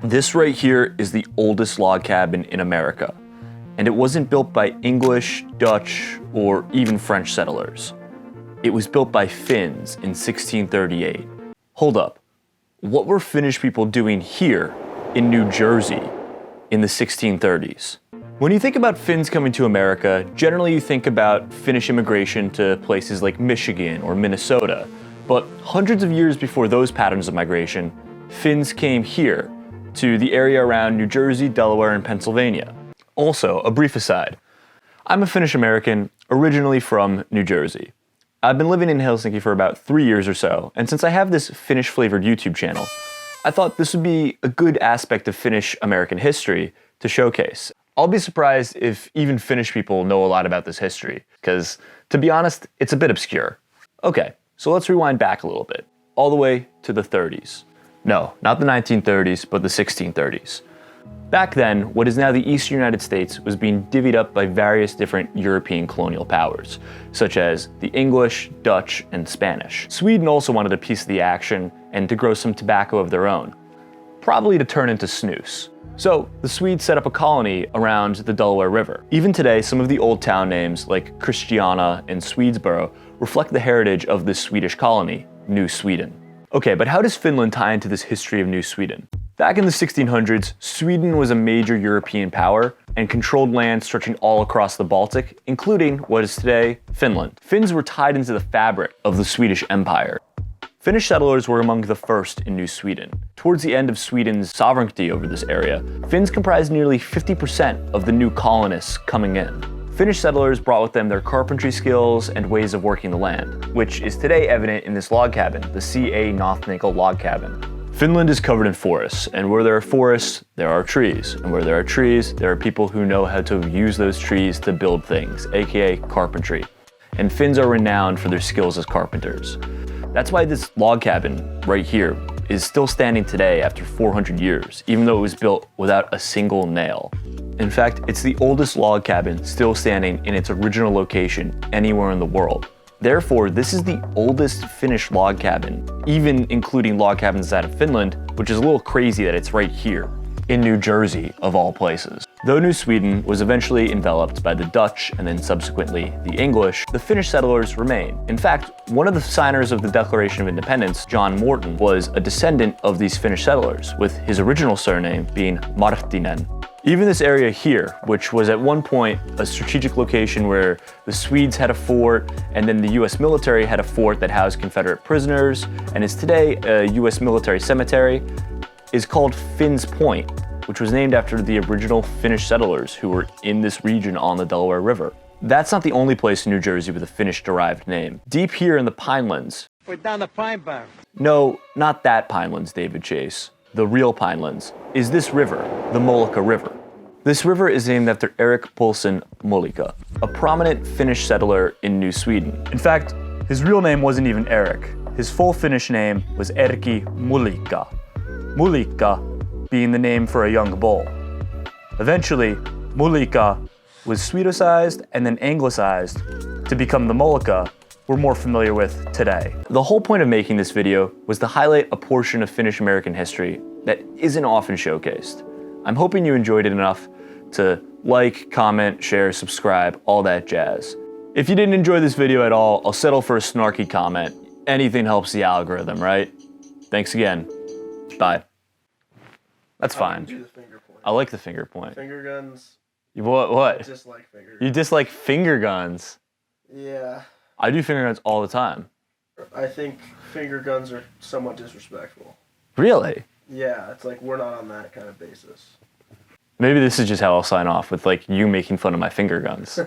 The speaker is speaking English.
This right here is the oldest log cabin in America, and it wasn't built by English, Dutch, or even French settlers. It was built by Finns in 1638. Hold up, what were Finnish people doing here in New Jersey in the 1630s? When you think about Finns coming to America, generally you think about Finnish immigration to places like Michigan or Minnesota, but hundreds of years before those patterns of migration, Finns came here, to the area around New Jersey, Delaware, and Pennsylvania. Also, a brief aside, I'm a Finnish-American, originally from New Jersey. I've been living in Helsinki for about 3 years or so, and since I have this Finnish Flavored YouTube channel, I thought this would be a good aspect of Finnish-American history to showcase. I'll be surprised if even Finnish people know a lot about this history, because, to be honest, it's a bit obscure. Okay, so let's rewind back a little bit, all the way to the 30s. No, not the 1930s, but the 1630s. Back then, what is now the Eastern United States was being divvied up by various different European colonial powers, such as the English, Dutch, and Spanish. Sweden also wanted a piece of the action and to grow some tobacco of their own, probably to turn into snus. So, the Swedes set up a colony around the Delaware River. Even today, some of the old town names, like Christiana and Swedesboro, reflect the heritage of this Swedish colony, New Sweden. Okay, but how does Finland tie into this history of New Sweden? Back in the 1600s, Sweden was a major European power and controlled land stretching all across the Baltic, including what is today Finland. Finns were tied into the fabric of the Swedish Empire. Finnish settlers were among the first in New Sweden. Towards the end of Sweden's sovereignty over this area, Finns comprised nearly 50% of the new colonists coming in. Finnish settlers brought with them their carpentry skills and ways of working the land, which is today evident in this log cabin, the C.A. Nothnagle log cabin. Finland is covered in forests, and where there are forests, there are trees. And where there are trees, there are people who know how to use those trees to build things, aka carpentry. And Finns are renowned for their skills as carpenters. That's why this log cabin right here is still standing today after 400 years, even though it was built without a single nail. In fact, it's the oldest log cabin still standing in its original location anywhere in the world. Therefore, this is the oldest Finnish log cabin, even including log cabins out of Finland, which is a little crazy that it's right here, in New Jersey, of all places. Though New Sweden was eventually enveloped by the Dutch and then subsequently the English, the Finnish settlers remain. In fact, one of the signers of the Declaration of Independence, John Morton, was a descendant of these Finnish settlers, with his original surname being Marttinen. Even this area here, which was at one point a strategic location where the Swedes had a fort, and then the US military had a fort that housed Confederate prisoners, and is today a US military cemetery, is called Finn's Point, which was named after the original Finnish settlers who were in this region on the Delaware River. That's not the only place in New Jersey with a Finnish-derived name. Deep here in the Pinelands. We're down the Pine Bar. No, not that Pinelands, David Chase. The real Pinelands, is this river, the Mullikka River. This river is named after Erkki Mullikka, a prominent Finnish settler in New Sweden. In fact, his real name wasn't even Erik. His full Finnish name was Erkki Mullikka. Mullikka being the name for a young bull. Eventually, Mullikka was Swedicized and then Anglicized to become the Mullikka we're more familiar with today. The whole point of making this video was to highlight a portion of Finnish-American history that isn't often showcased. I'm hoping you enjoyed it enough to like, comment, share, subscribe, all that jazz. If you didn't enjoy this video at all, I'll settle for a snarky comment. Anything helps the algorithm, right? Thanks again. Bye. That's fine. Do the finger point. I like the finger point. Finger guns. What? I dislike finger guns. You dislike finger guns? Yeah. I do finger guns all the time. I think finger guns are somewhat disrespectful. Really? Yeah, it's like we're not on that kind of basis. Maybe this is just how I'll sign off, with like you making fun of my finger guns.